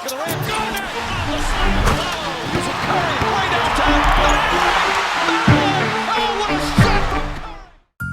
for the win. Got it! Oh, the slam! Oh, here's a Curry way downtown. Oh, what a shot from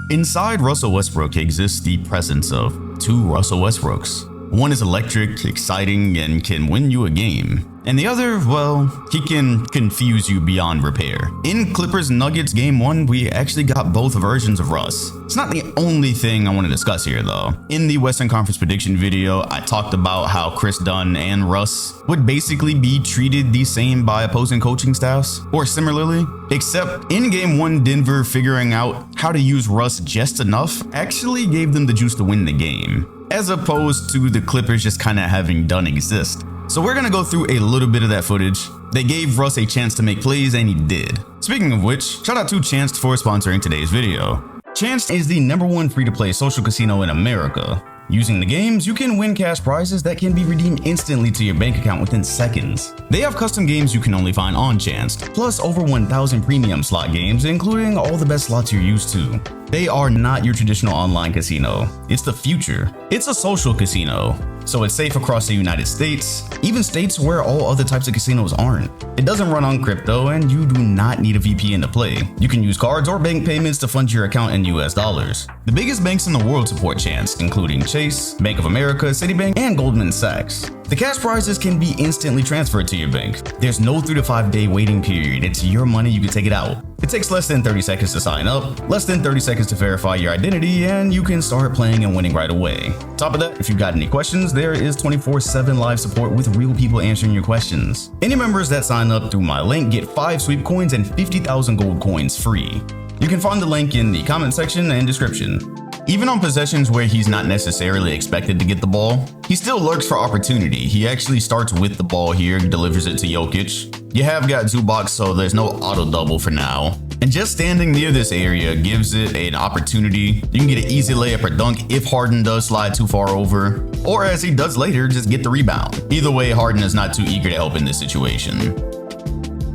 Curry! Inside Russell Westbrook exists the presence of two Russell Westbrooks. One is electric, exciting, and can win you a game. And the other, well, he can confuse you beyond repair. In Clippers Nuggets Game 1, we actually got both versions of Russ. It's not the only thing I want to discuss here though. In the Western Conference prediction video, I talked about how Chris Dunn and Russ would basically be treated the same by opposing coaching staffs, or similarly, except in Game 1, Denver figuring out how to use Russ just enough actually gave them the juice to win the game, as opposed to the Clippers just kind of having Dunn exist. So we're gonna go through a little bit of that footage. They gave Russ a chance to make plays and he did. Speaking of which, shout out to Chanced for sponsoring today's video. Chanced is the #1 free-to-play social casino in America. Using the games, you can win cash prizes that can be redeemed instantly to your bank account within seconds. They have custom games you can only find on Chanced, plus over 1,000 premium slot games, including all the best slots you're used to. They are not your traditional online casino. It's the future. It's a social casino, so it's safe across the United States, even states where all other types of casinos aren't. It doesn't run on crypto, and you do not need a VPN to play. You can use cards or bank payments to fund your account in US dollars. The biggest banks in the world support Chanced, including Chase, Bank of America, Citibank, and Goldman Sachs. The cash prizes can be instantly transferred to your bank. There's no 3 to 5 day waiting period. It's your money, you can take it out. It takes less than 30 seconds to sign up, less than 30 seconds to verify your identity, and you can start playing and winning right away. Top of that, if you've got any questions, there is 24/7 live support with real people answering your questions. Any members that sign up through my link get 5 sweep coins and 50,000 gold coins free. You can find the link in the comment section and description. Even on possessions where he's not necessarily expected to get the ball, he still lurks for opportunity. He actually starts with the ball here, delivers it to Jokic. You have got Zubac, so there's no auto double for now. And just standing near this area gives it an opportunity. You can get an easy layup or dunk if Harden does slide too far over, or as he does later, just get the rebound. Either way, Harden is not too eager to help in this situation.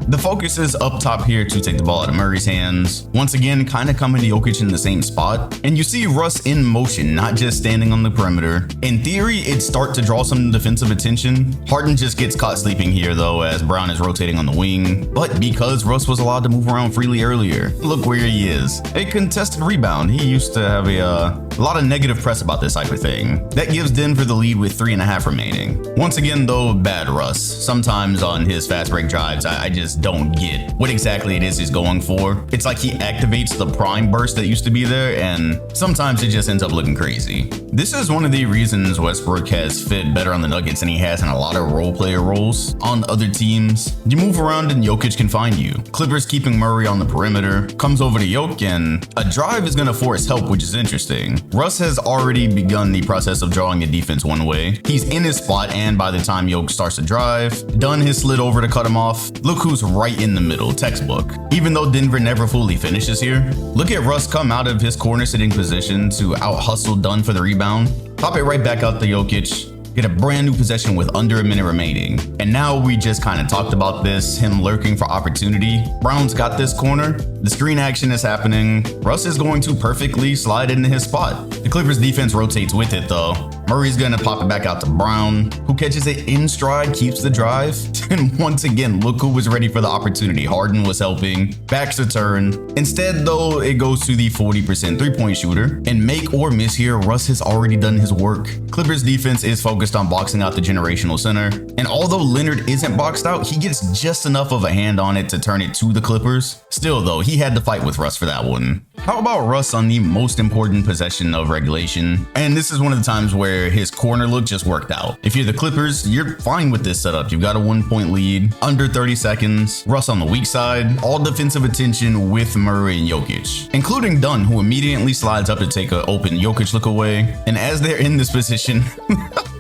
The focus is up top here to take the ball out of Murray's hands. Once again, kind of coming to Jokic in the same spot. And you see Russ in motion, not just standing on the perimeter. In theory, it'd start to draw some defensive attention. Harden just gets caught sleeping here though, as Brown is rotating on the wing. But because Russ was allowed to move around freely earlier, look where he is. A contested rebound. He used to have a lot of negative press about this type of thing. That gives Denver the lead with 3.5 remaining. Once again though, bad Russ. Sometimes on his fast break drives, I just don't get what exactly it is he's going for. It's like he activates the prime burst that used to be there, and sometimes it just ends up looking crazy. This is one of the reasons Westbrook has fit better on the Nuggets than he has in a lot of role player roles on other teams. You move around and Jokic can find you. Clippers keeping Murray on the perimeter, comes over to Jokic, and a drive is going to force help, which is interesting. Russ has already begun the process of drawing a defense one way. He's in his spot, and by the time Jokic starts to drive, Dunn has slid over to cut him off. Look who's right in the middle, textbook. Even though Denver never fully finishes here, look at Russ come out of his corner sitting position to out hustle Dunn for the rebound, pop it right back out to Jokic, get a brand new possession with under a minute remaining. And now we just kind of talked about this, him lurking for opportunity. Brown's got this corner, the screen action is happening. Russ is going to perfectly slide into his spot. The Clippers defense rotates with it though. Murray's gonna pop it back out to Brown, who catches it in stride, keeps the drive. And once again, look who was ready for the opportunity. Harden was helping, backs the turn. Instead though, it goes to the 40% 3-point shooter. And make or miss here, Russ has already done his work. Clippers defense is focused on boxing out the generational center. And although Leonard isn't boxed out, he gets just enough of a hand on it to turn it to the Clippers. Still though, he had to fight with Russ for that one. How about Russ on the most important possession of regulation? And this is one of the times where his corner look just worked out. If you're the Clippers, you're fine with this setup. You've got a 1-point lead, under 30 seconds. Russ on the weak side, all defensive attention with Murray and Jokic, including Dunn, who immediately slides up to take an open Jokic look away. And as they're in this position,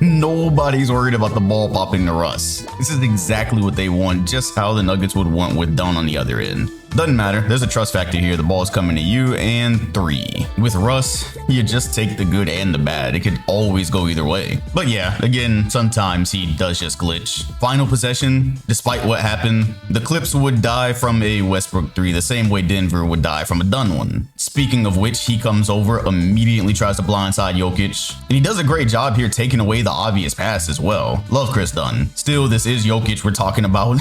nobody's worried about the ball popping to Russ. This is exactly what they want, just how the Nuggets would want with Dunn on the other end. Doesn't matter. There's a trust factor here. The ball's coming to you, and 3. With Russ, you just take the good and the bad. It could always go either way. But yeah, again, sometimes he does just glitch. Final possession, despite what happened, the Clips would die from a Westbrook 3 the same way Denver would die from a Dunn one. Speaking of which, he comes over, immediately tries to blindside Jokic, and he does a great job here taking away the obvious pass as well. Love Chris Dunn. Still, this is Jokic we're talking about.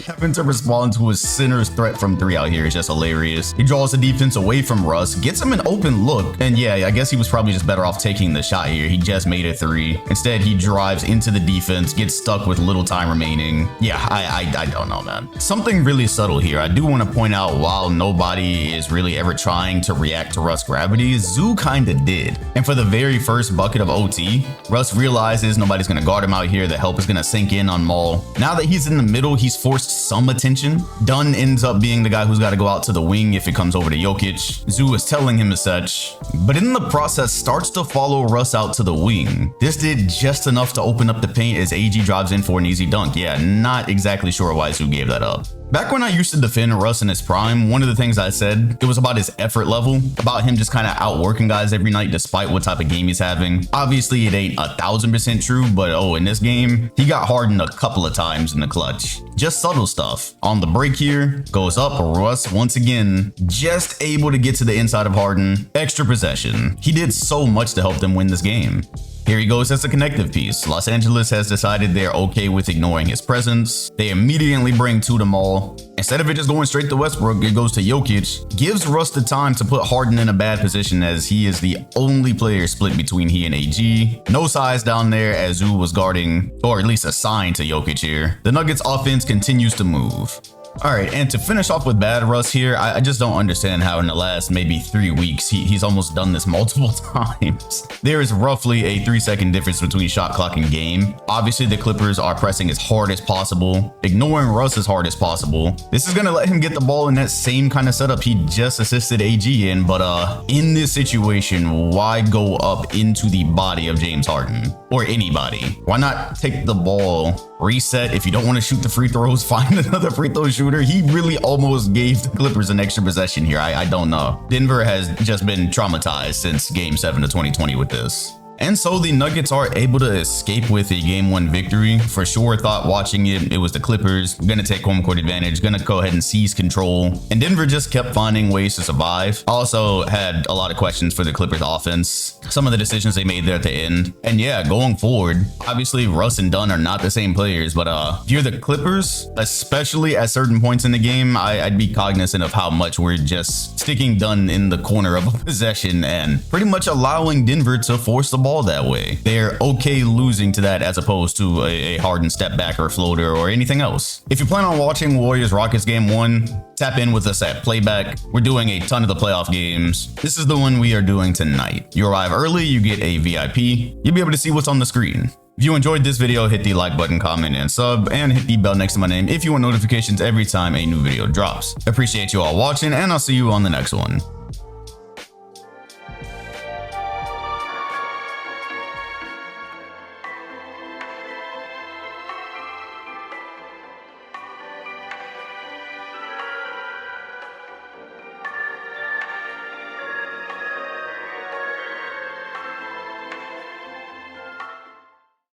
Having to respond to a center's threat from 3 out here is just hilarious. He draws the defense away from Russ, gets him an open look, and yeah, I guess he was probably just better off taking the shot here. He just made a 3. Instead, he drives into the defense, gets stuck with little time remaining. Yeah, I don't know, man. Something really subtle here. I do want to point out, while nobody is really ever trying to react to Russ' gravity, Zoo kinda did. And for the very first bucket of OT, Russ realizes nobody's gonna guard him out here. The help is gonna sink in on Maul. Now that he's in the middle, he's forced some attention. Dunn ends up being the guy who's got to go out to the wing if it comes over to Jokic. Zoo is telling him as such, but in the process starts to follow Russ out to the wing. This did just enough to open up the paint as AG drives in for an easy dunk. Yeah, not exactly sure why Zoo gave that up. Back when I used to defend Russ in his prime, one of the things I said, it was about his effort level, about him just kind of outworking guys every night despite what type of game he's having. Obviously, it ain't 1000% true, but in this game, he got hardened a couple of times in the clutch. Just subtle stuff. On the break here, goes up, Russ once again, just able to get to the inside of Harden. Extra possession. He did so much to help them win this game. Here he goes as a connective piece. Los Angeles has decided they're okay with ignoring his presence. They immediately bring 2 to Maul. Instead of it just going straight to Westbrook, it goes to Jokic. Gives Russ the time to put Harden in a bad position as he is the only player split between he and AG. No size down there as Zoo was guarding, or at least assigned to Jokic here. The Nuggets offense continues to move. Alright, and to finish off with bad Russ here, I just don't understand how in the last maybe 3 weeks, he's almost done this multiple times. There is roughly a 3-second difference between shot clock and game. Obviously, the Clippers are pressing as hard as possible, ignoring Russ as hard as possible. This is going to let him get the ball in that same kind of setup he just assisted AG in, but in this situation, why go up into the body of James Harden? Or anybody? Why not take the ball, reset? If you don't want to shoot the free throws, find another free throw shooter. He really almost gave the Clippers an extra possession here. I don't know. Denver has just been traumatized since Game 7 of 2020 with this. And so the Nuggets are able to escape with a Game 1 victory. For sure, thought watching it was the Clippers gonna take home court advantage, gonna go ahead and seize control. And Denver just kept finding ways to survive. Also had a lot of questions for the Clippers offense, some of the decisions they made there at the end. And yeah, going forward, obviously Russ and Dunn are not the same players, but if you're the Clippers, especially at certain points in the game, I'd be cognizant of how much we're just sticking Dunn in the corner of a possession and pretty much allowing Denver to force the ball that way. They're okay losing to that as opposed to a Harden step back or floater or anything else. If you plan on watching Warriors Rockets Game 1, tap in with us at Playback. We're doing a ton of the playoff games. This is the one we are doing tonight. You arrive early, you get a VIP. You'll be able to see what's on the screen. If you enjoyed this video, hit the like button, comment, and sub, and hit the bell next to my name if you want notifications every time a new video drops. Appreciate you all watching, and I'll see you on the next one.